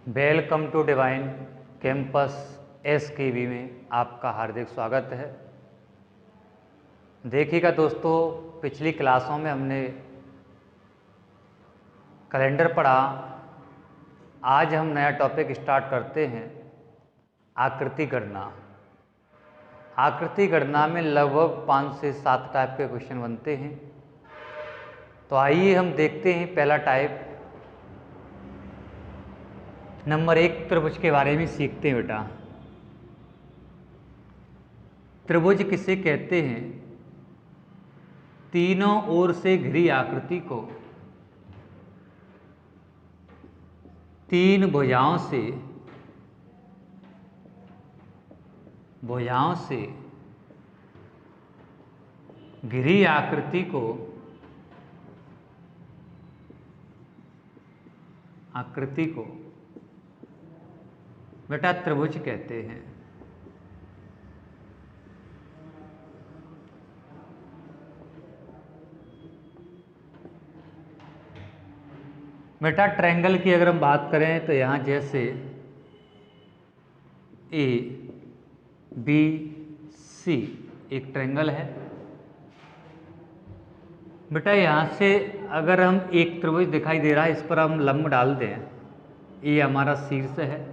Welcome to divine campus SKV में आपका हार्दिक स्वागत है। देखिएगा दोस्तों, पिछली क्लासों में हमने कैलेंडर पढ़ा। आज हम नया टॉपिक स्टार्ट करते हैं, आकृति गणना। आकृति गणना में लगभग 5 से 7 टाइप के क्वेश्चन बनते हैं। तो आइए हम देखते हैं पहला टाइप। नंबर 1 त्रिभुज के बारे में सीखते हैं बेटा। त्रिभुज किसे कहते हैं? तीनों ओर से घिरी आकृति को तीन भुजाओं से घिरी आकृति को बेटा त्रिभुज कहते हैं। बेटा ट्रायंगल की अगर हम बात करें तो यहाँ जैसे ए बी सी एक ट्रायंगल है। बेटा यहाँ से अगर हम एक त्रिभुज दिखाई दे रहा है, इस पर हम लंब डाल दें, ये हमारा शीर्ष है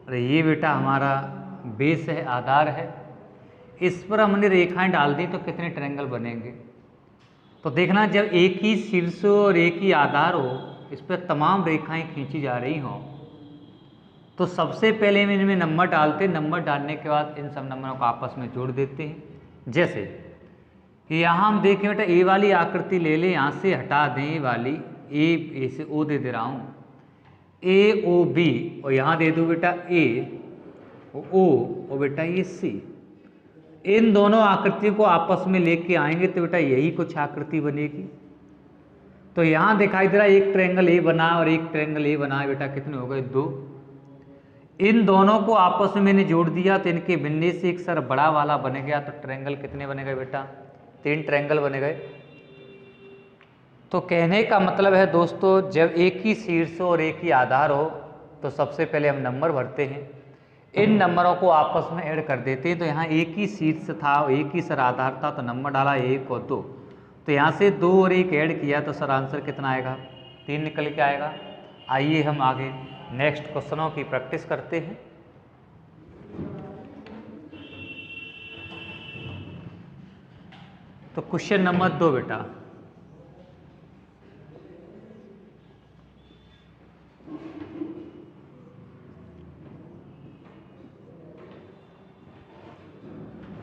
और ये बेटा हमारा बेस है, आधार है। इस पर हमने रेखाएं डाल दी तो कितने ट्रायंगल बनेंगे? तो देखना, जब एक ही शीर्ष और एक ही आधार हो, इस पर तमाम रेखाएं खींची जा रही हों, तो सबसे पहले हम इनमें नंबर डालते हैं। नंबर डालने के बाद इन सब नंबरों को आपस में जोड़ देते हैं। जैसे यहाँ हम देखें बेटा, ए वाली आकृति ले लें, यहाँ से हटा दें ये वाली, ए से ओ दे रहा हूँ, ए ओ बी, और यहाँ दे दूँ बेटा ए ओ और बेटा ये सी। इन दोनों आकृतियों को आपस में लेके आएंगे तो बेटा यही कुछ आकृति बनेगी। तो यहाँ दिखाई दे रहा है एक ट्रायंगल ए बना और एक ट्रायंगल ए बना, बेटा कितने हो गए? 2। इन दोनों को आपस में मैंने जोड़ दिया तो इनके बिन्ने से एक सर बड़ा वाला बन गया। तो ट्रायंगल कितने बने गए बेटा? 3 ट्रायंगल बने गए। तो कहने का मतलब है दोस्तों, जब एक ही शीर्ष और एक ही आधार हो तो सबसे पहले हम नंबर भरते हैं, इन नंबरों को आपस में ऐड कर देते हैं। तो यहाँ एक ही शीर्ष था, एक ही सर आधार था, तो नंबर डाला 1 और 2। तो यहाँ से 2 और 1 ऐड किया तो सर आंसर कितना आएगा? 3 निकल के आएगा। आइए हम आगे नेक्स्ट क्वेश्चनों की प्रैक्टिस करते हैं। तो क्वेश्चन नंबर 2 बेटा,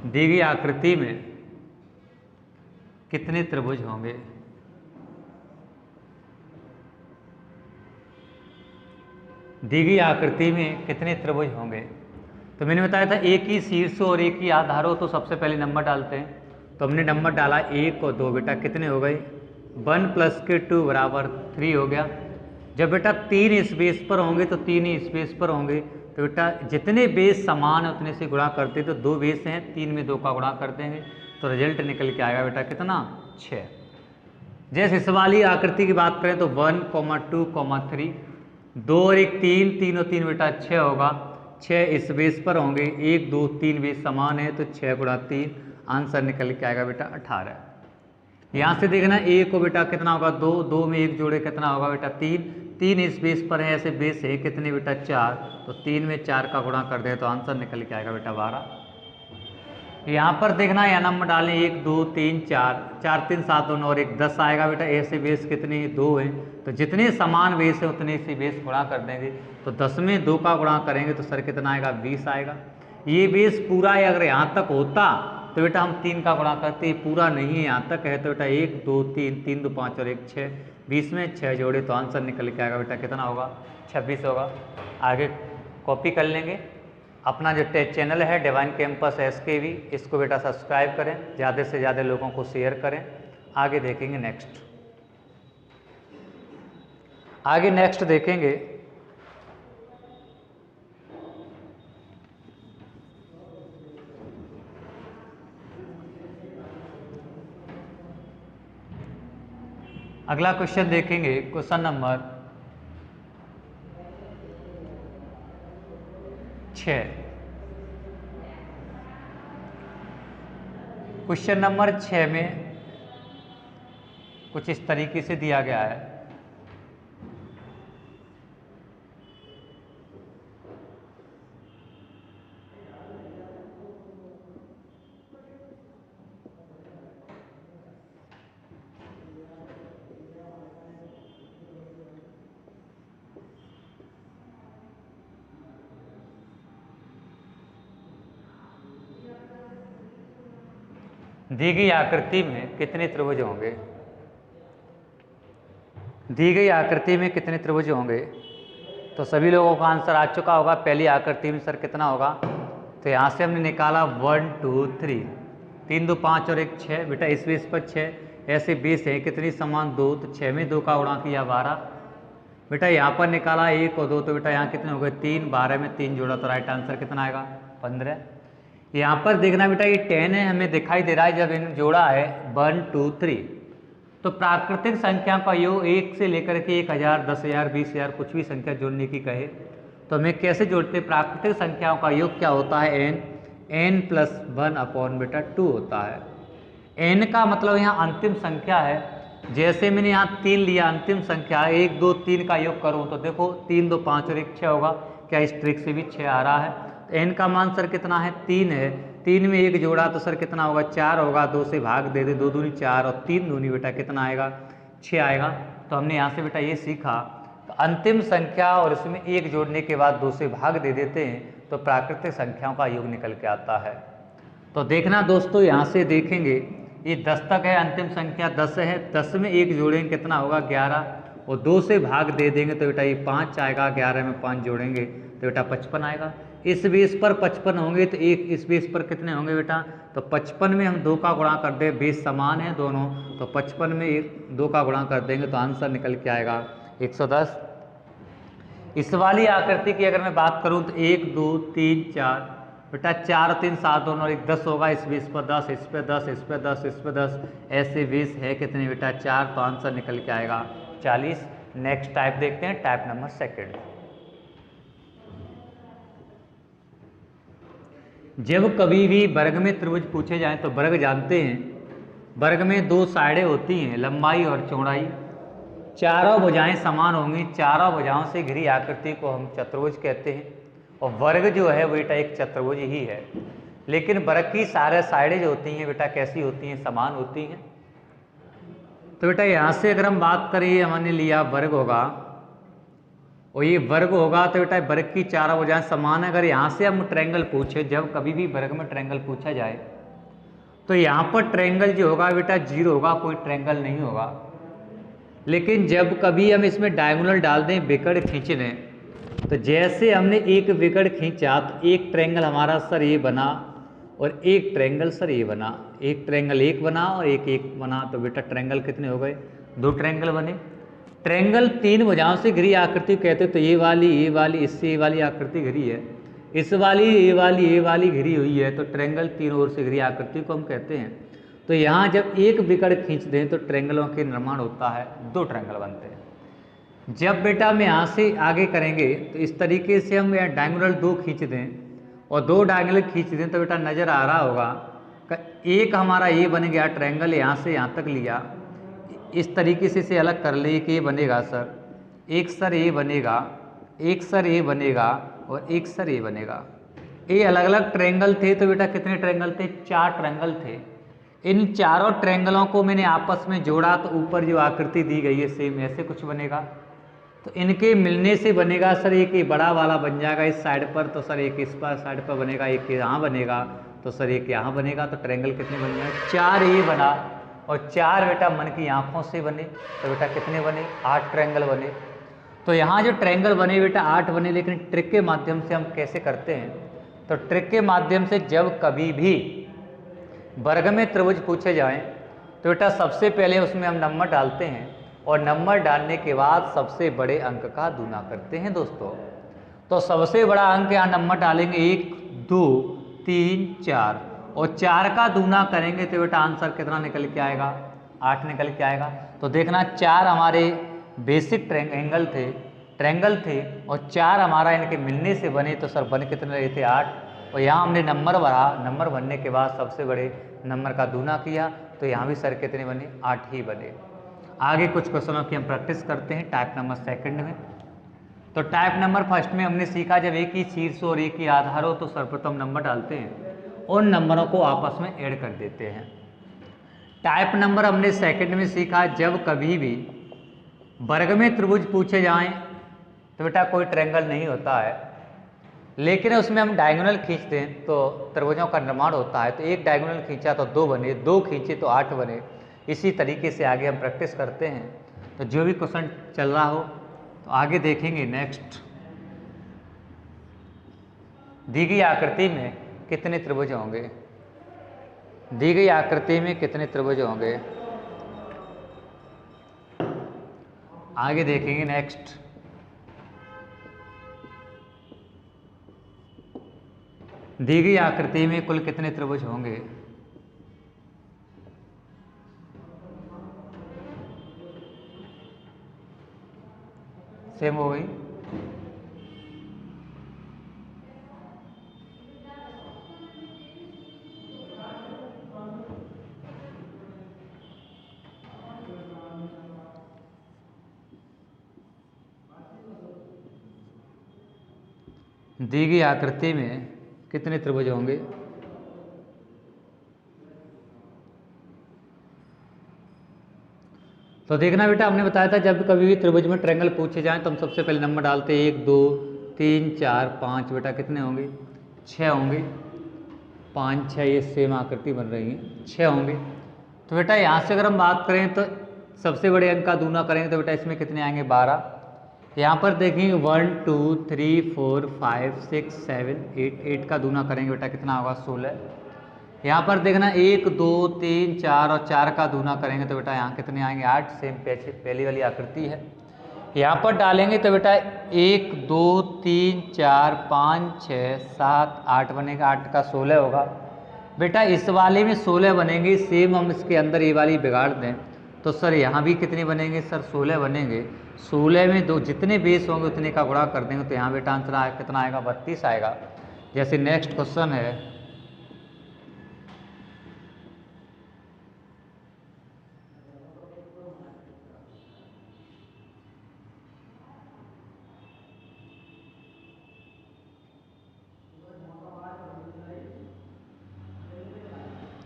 दी गई आकृति में कितने त्रिभुज होंगे? दी गई आकृति में कितने त्रिभुज होंगे? तो मैंने बताया था एक ही शीर्ष और एक ही आधार हो तो सबसे पहले नंबर डालते हैं। तो हमने नंबर डाला 1 और 2, बेटा कितने हो गए? 1 + 2 = 3 हो गया। जब बेटा 3 इस बेस पर होंगे तो 3 ही इस बेस पर होंगे। तो बेटा जितने बेस समान है उतने से गुणा करते, तो 2 बेस हैं, 3 में 2 का गुणा कर देंगे तो रिजल्ट निकल के आएगा बेटा कितना? 6। जैसे इस वाली आकृति की बात करें तो 1, 2, 3, 2 और 1 3, 3 और 3 बेटा 6 होगा। 6 इस बेस पर होंगे, 1 2 3 बेस समान है तो 6 × 3 आंसर निकल के आएगा बेटा 18। यहाँ से देखना ए को बेटा कितना होगा? 2, 2 में 1 जोड़े कितना होगा बेटा? 3, 3 इस बेस पर है, ऐसे बेस है कितने बेटा? 4, तो 3 में 4 का गुणा कर दे तो आंसर निकल के आएगा बेटा 12। यहाँ पर देखना, यहाँ नंबर डालें 1 2 3 4, 4 3 7 2 और 1 10 आएगा बेटा। ऐसे बेस कितने? 2 हैं, तो जितने समान बेस है उतने से बेस गुणा कर देंगे। तो 10 में 2 का गुणा करेंगे तो सर कितना आएगा? 20 आएगा। ये बेस पूरा है, अगर यहाँ तक होता तो बेटा हम 3 का गुणा करते, पूरा नहीं है, यहाँ तक है तो बेटा 1 2 3, 3 2 5 और 1 6, 20 में 6 जोड़े तो आंसर निकल के आएगा बेटा कितना होगा? 26 होगा। आगे कॉपी कर लेंगे। अपना जो चैनल है डिवाइन कैंपस एसकेवी, इसको बेटा सब्सक्राइब करें, ज़्यादा से ज़्यादा लोगों को शेयर करें। आगे देखेंगे नेक्स्ट। आगे नेक्स्ट देखेंगे अगला क्वेश्चन देखेंगे, क्वेश्चन नंबर 6। क्वेश्चन नंबर 6 में कुछ इस तरीके से दिया गया है। दी गई आकृति में कितने त्रिभुज होंगे? दी गई आकृति में कितने त्रिभुज होंगे? तो सभी लोगों का आंसर आ चुका होगा। पहली आकृति में सर कितना होगा? तो यहाँ से हमने निकाला 1 2 3, 3 2 5 और 1 6। बेटा इस बेस पर 6, ऐसे बेस है कितनी समान 2, तो 6 में 2 का गुणा किया 12। बेटा यहाँ पर निकाला 1 और 2, तो बेटा यहाँ कितने हो गए 3, 12 में 3 जोड़ा तो राइट आंसर कितना आएगा 15। यहाँ पर देखना बेटा ये 10 है, हमें दिखाई दे रहा है जब इन जोड़ा है 1 2 3, तो प्राकृतिक संख्या का योग 1 से लेकर के 1000 10,000 20,000 कुछ भी संख्या जोड़ने की कहे तो हमें कैसे जोड़ते हैं? प्राकृतिक संख्याओं का योग क्या होता है? n प्लस 1 अपॉन बेटा 2 होता है। n का मतलब यहाँ अंतिम संख्या है। जैसे मैंने यहाँ 3 लिया, अंतिम संख्या 1 2 3 का योग करूँ तो देखो 3 2 5 और 1 6 होगा। क्या इस ट्रिक से भी 6 आ रहा है? तो n का मान सर कितना है? 3 है। 3 में 1 जोड़ा तो सर कितना होगा? 4 होगा। 2 से भाग दे दे, 2 दूनी 4 और 3 दूनी बेटा कितना आएगा? 6 आएगा। तो हमने यहाँ से बेटा ये सीखा, तो अंतिम संख्या और इसमें 1 जोड़ने के बाद 2 से भाग दे देते हैं तो प्राकृतिक संख्याओं का योग निकल के आता है। तो देखना दोस्तों, यहाँ से देखेंगे ये 10 तक है, अंतिम संख्या 10 है। 10 में 1 जोड़ेंगे कितना होगा? 11, और 2 से भाग दे देंगे तो बेटा ये 5 आएगा। 11 में 5 जोड़ेंगे तो बेटा 55 आएगा। इस बेस पर 55 होंगे तो एक इस बेस पर कितने होंगे बेटा? तो 55 में हम 2 का गुणा कर दें, बेस समान है दोनों, तो 55 में 2 का गुणा कर देंगे तो आंसर निकल के आएगा 110। इस वाली आकृति की अगर मैं बात करूं तो 1 2 3 4 बेटा 4 और 3 7 दोनों और 1 10 होगा। इस बेस पर 10, इस पे 10, इस पे 10, इस पे 10, ऐसे बेस है कितने बेटा? 4, तो आंसर निकल के आएगा 40। नेक्स्ट टाइप देखते हैं, टाइप नंबर 2। जब कभी भी वर्ग में त्रिभुज पूछे जाएं तो वर्ग जानते हैं, वर्ग में 2 साइडें होती हैं, लंबाई और चौड़ाई। चारों भुजाएं समान होंगी। चारों भुजाओं से घिरी आकृति को हम चतुर्भुज कहते हैं, और वर्ग जो है वो बेटा एक चतुर्भुज ही है। लेकिन वर्ग की सारे साइडें जो होती हैं बेटा कैसी होती हैं? समान होती हैं। तो बेटा यहाँ से अगर हम बात करें, हमने लिया वर्ग होगा और ये वर्ग होगा, तो बेटा वर्ग की चारों भुजाएं समान है। अगर यहाँ से हम ट्रायंगल पूछे, जब कभी भी वर्ग में ट्रायंगल पूछा जाए तो यहाँ पर ट्रायंगल जो होगा बेटा 0 होगा, कोई ट्रायंगल नहीं होगा। लेकिन जब कभी हम इसमें डायगोनल डाल दें, विकर्ण खींच दें, तो जैसे हमने एक विकर्ण खींचा तो एक ट्रायंगल हमारा सर ये बना और एक ट्रायंगल सर ये बना। एक ट्रायंगल 1 बना और एक बना, तो बेटा ट्रायंगल कितने हो गए? 2 ट्रायंगल बने। ट्रायंगल 3 भुजाओं से घिरी आकृति कहते हैं, तो ये वाली इससे ये वाली आकृति घिरी है, इस वाली ये वाली घिरी हुई है, तो ट्रायंगल 3 ओर से घिरी आकृति को हम कहते हैं। तो यहाँ जब एक विकर्ण खींच दें तो ट्रायंगलों के निर्माण होता है, 2 ट्रायंगल बनते हैं। जब बेटा हम यहाँ से आगे करेंगे तो इस तरीके से हम यहाँ डायगोनल 2 खींच दें और 2 डायगोनल खींच दें तो बेटा नज़र आ रहा होगा एक हमारा ये बन गया ट्रायंगल, यहाँ से यहाँ तक लिया, इस तरीके से इसे अलग कर ले कि ये बनेगा सर, एक सर ये बनेगा, एक सर ये बनेगा और एक सर ये बनेगा। ये अलग अलग ट्रायंगल थे, तो बेटा कितने ट्रायंगल थे? 4 ट्रायंगल थे। इन चारों ट्रायंगलों को मैंने आपस में जोड़ा तो ऊपर जो आकृति दी गई है सेम ऐसे कुछ बनेगा। तो इनके मिलने से बनेगा सर एक ये बड़ा वाला बन जाएगा इस साइड पर, तो सर एक इस पर साइड पर बनेगा, एक यहाँ बनेगा, तो सर एक यहाँ बनेगा। तो ट्रायंगल कितने बन जाए? 4 ये बना और 4 बेटा मन की आँखों से बने, तो बेटा कितने बने? 8 ट्रायंगल बने। तो यहाँ जो ट्रायंगल बने बेटा 8 बने, लेकिन ट्रिक के माध्यम से हम कैसे करते हैं? तो ट्रिक के माध्यम से जब कभी भी वर्ग में त्रिभुज पूछे जाएं तो बेटा सबसे पहले उसमें हम नंबर डालते हैं और नंबर डालने के बाद सबसे बड़े अंक का दूना करते हैं दोस्तों। तो सबसे बड़ा अंक यहाँ नंबर डालेंगे 1 2 3 4 और 4 का दूना करेंगे तो बेटा आंसर कितना निकल के आएगा? 8 निकल के आएगा। तो देखना 4 हमारे बेसिक ट्रायंगल थे, ट्रायंगल थे और 4 हमारा इनके मिलने से बने, तो सर बन कितने रहे थे 8। और यहाँ हमने नंबर भरा, नंबर भरने के बाद सबसे बड़े नंबर का दूना किया, तो यहाँ भी सर कितने बने 8 ही बने। आगे कुछ क्वेश्चनों की हम प्रैक्टिस करते हैं टाइप नंबर सेकंड में। तो टाइप नंबर फर्स्ट में हमने सीखा जब एक ही शीर्ष और एक ही आधार हो तो सर्वप्रथम नंबर डालते हैं, उन नंबरों को आपस में ऐड कर देते हैं। टाइप नंबर हमने सेकंड में सीखा जब कभी भी वर्ग में त्रिभुज पूछे जाएं तो बेटा कोई ट्रायंगल नहीं होता है, लेकिन उसमें हम डायगोनल खींचते हैं तो त्रिभुजों का निर्माण होता है। तो एक डायगोनल खींचा तो 2 बने, 2 खींचे तो 8 बने। इसी तरीके से आगे हम प्रैक्टिस करते हैं। तो जो भी क्वेश्चन चल रहा हो तो आगे देखेंगे। नेक्स्ट, दी गई आकृति में कितने त्रिभुज होंगे? दी गई आकृति में कितने त्रिभुज होंगे? आगे देखेंगे। नेक्स्ट, दी गई आकृति में कुल कितने त्रिभुज होंगे? सेम हो गई। दी गई आकृति में कितने त्रिभुज होंगे? तो देखना बेटा, हमने बताया था जब कभी भी त्रिभुज में ट्रायंगल पूछे जाएं तो हम सबसे पहले नंबर डालते हैं 1 2 3 4 5। बेटा कितने होंगे? 6 होंगे। 5 6 ये सेम आकृति बन रही है, 6 होंगे। तो बेटा यहाँ से अगर हम बात करें तो सबसे बड़े अंक का दूना करेंगे तो बेटा इसमें कितने आएंगे? 12। यहाँ पर देखेंगे 1 2 3 4 5 6 7 8 का दूना करेंगे बेटा कितना होगा? 16। यहाँ पर देखना 1 2 3 4 और 4 का दूना करेंगे तो बेटा यहाँ कितने आएंगे? 8। सेम पहली वाली आकृति है। यहाँ पर डालेंगे तो बेटा 1 2 3 4 5 6 7 8 बनेगा, 8 का 16 होगा। बेटा इस वाले में 16 बनेंगे, सेम हम इसके अंदर ये वाली बिगाड़ दें तो सर यहाँ भी कितने बनेंगे? सर 16 बनेंगे। 16 में दो जितने बेस होंगे उतने का गुणा कर देंगे तो यहाँ बेटा आंसर कितना आएगा? 32 आएगा। जैसे नेक्स्ट क्वेश्चन है,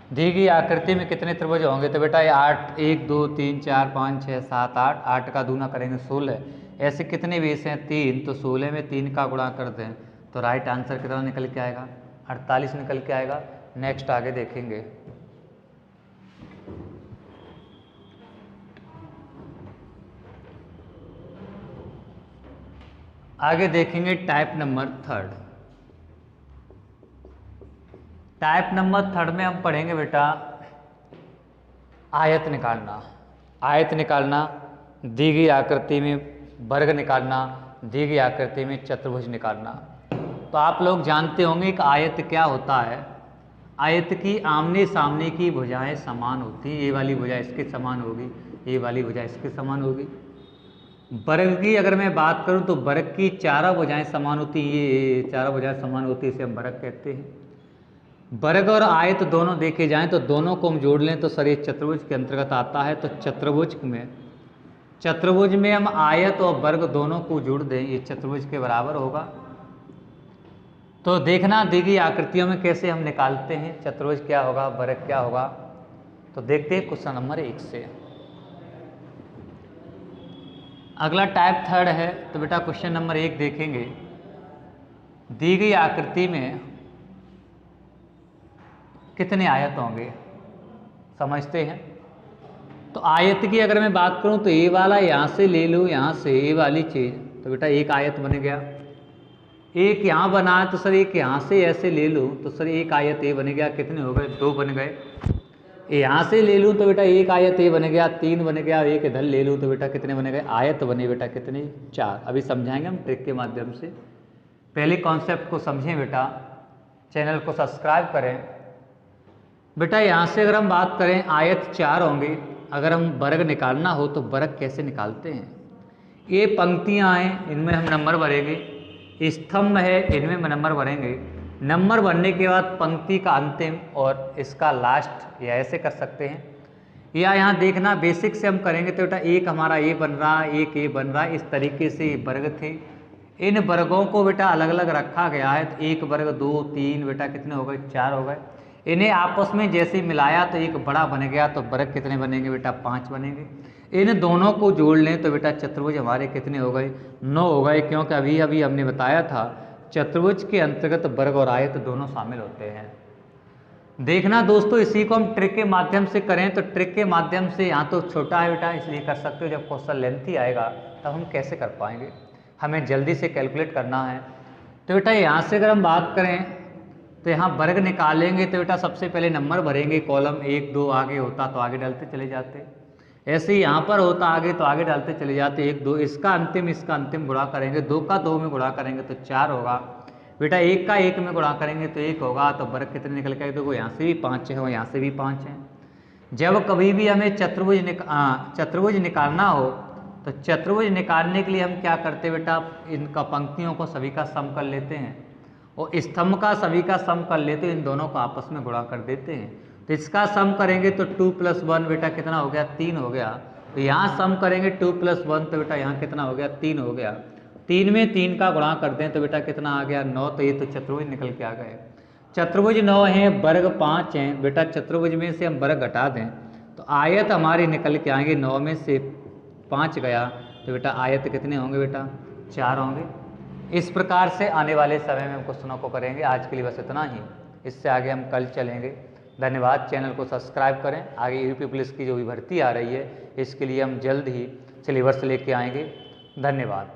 दी गई आकृति में कितने त्रिभुज होंगे? तो बेटा ये 8 1 2 3 4 5 6 7 8। 8 का दूना करेंगे 16। ऐसे कितने बेस हैं? 3। तो 16 में 3 का गुणा करते हैं तो राइट आंसर कितना निकल के आएगा? 48 निकल के आएगा। नेक्स्ट आगे देखेंगे। आगे देखेंगे type number third. Type number third में हम पढ़ेंगे बेटा आयत निकालना। आयत निकालना, दी गई आकृति में वर्ग निकालना, दी गई आकृति में चतुर्भुज निकालना। तो आप लोग जानते होंगे कि आयत क्या होता है। आयत की आमने सामने की भुजाएं समान होती हैं। ये वाली भुजा इसके समान होगी, ये वाली भुजा इसके समान होगी। वर्ग की अगर मैं बात करूं तो वर्ग की चारों भुजाएं समान होती हैं। ये चारों भुजाएं समान होती है, इसे हम वर्ग कहते हैं। वर्ग और आयत दोनों देखे जाएं तो दोनों को हम जोड़ लें तो सर ये चतुर्भुज के अंतर्गत आता है। तो चतुर्भुज में हम आयत और वर्ग दोनों को जोड़ दें, ये चतुर्भुज के बराबर होगा। तो देखना दी गई आकृतियों में कैसे हम निकालते हैं चतुर्भुज क्या होगा, वर्ग क्या होगा। तो देखते हैं क्वेश्चन नंबर 1 से। अगला टाइप थर्ड है। तो बेटा क्वेश्चन नंबर 1 देखेंगे। दी गई आकृति में कितने आयत होंगे? समझते हैं। तो आयत की अगर मैं बात करूं तो ये वाला यहाँ से ले लो, यहाँ से ये वाली चीज़, तो बेटा एक आयत बन गया। एक यहाँ बना है तो सर एक यहाँ से ऐसे ले लूँ तो सर एक आयत ये बन गया। कितने हो गए? 2 बन गए। यहाँ से ले लूँ तो बेटा एक आयत ये बन गया, 3 बन गया। एक इधर ले लूँ तो बेटा कितने बने गए? आयत बने बेटा कितने? 4। अभी समझाएंगे हम ट्रिक के माध्यम से। पहले कॉन्सेप्ट को समझें बेटा, चैनल को सब्सक्राइब करें। बेटा यहाँ से अगर हम बात करें आयत 4 होंगे। अगर हम वर्ग निकालना हो तो वर्ग कैसे निकालते हैं? ये पंक्तियाँ हैं, इनमें हम नंबर भरेंगे, स्तंभ है इनमें हम नंबर भरेंगे। नंबर भरने के बाद पंक्ति का अंतिम और इसका लास्ट, या ऐसे कर सकते हैं, या यहाँ देखना बेसिक से हम करेंगे तो बेटा एक हमारा ये बन रहा है, एक ये बन रहा है, इस तरीके से ये वर्ग थे। इन वर्गों को बेटा अलग अलग रखा गया है, तो एक वर्ग 2 3 बेटा कितने हो गए, 4 हो गए। इन्हें आपस में जैसे मिलाया तो एक बड़ा बन गया, तो वर्ग कितने बनेंगे बेटा, 5 बनेंगे। इन दोनों को जोड़ लें तो बेटा चतुर्भुज हमारे कितने हो गए, 9 हो गए, क्योंकि अभी अभी हमने बताया था चतुर्भुज के अंतर्गत वर्ग और आयत दोनों शामिल होते हैं। देखना दोस्तों, इसी को हम ट्रिक के माध्यम से करें तो ट्रिक के माध्यम से, यहाँ तो छोटा है बेटा इसलिए कर सकते हो, जब क्वेश्चन लेंथी आएगा तब हम कैसे कर पाएंगे, हमें जल्दी से कैलकुलेट करना है। तो बेटा यहाँ से अगर हम बात करें तो यहाँ वर्ग निकालेंगे तो बेटा सबसे पहले नंबर भरेंगे, कॉलम 1 2 आगे होता तो आगे डालते चले जाते, ऐसे ही यहाँ पर होता आगे तो आगे डालते चले जाते, 1 2 इसका अंतिम गुणा करेंगे, 2 का 2 में गुणा करेंगे तो 4 होगा बेटा, 1 का 1 में गुणा करेंगे तो 1 होगा, तो वर्ग कितने निकल के, देखो यहाँ से भी 5 है और यहाँ से भी 5 है। जब कभी भी हमें चतुर्भुज निकालना हो तो चतुर्भुज निकालने के लिए हम क्या करते हैं बेटा, इनका पंक्तियों को सभी का सम कर लेते हैं और स्तंभ का सभी का सम कर लेते हैं, इन दोनों को आपस में गुणा कर देते हैं। तो इसका सम करेंगे तो 2 + 1 बेटा कितना हो गया, 3 हो गया। तो यहाँ सम करेंगे 2 + 1 तो बेटा यहाँ कितना हो गया, 3 हो गया। 3 में 3 का गुणा कर दें तो बेटा कितना आ गया, 9। तो ये तो चतुर्भुज निकल के आ गए। चतुर्भुज 9 है, वर्ग 5 हैं बेटा, चतुर्भुज में से हम वर्ग घटा दें तो आयत हमारी निकल के आएंगे, 9 में से 5 गया तो बेटा आयत कितने होंगे बेटा, 4 होंगे। इस प्रकार से आने वाले समय में हम क्वेश्चनों को करेंगे। आज के लिए बस इतना ही, इससे आगे हम कल चलेंगे। धन्यवाद। चैनल को सब्सक्राइब करें। आगे यूपी पुलिस की जो भी भर्ती आ रही है इसके लिए हम जल्द ही सिलेबस लेके आएंगे। धन्यवाद।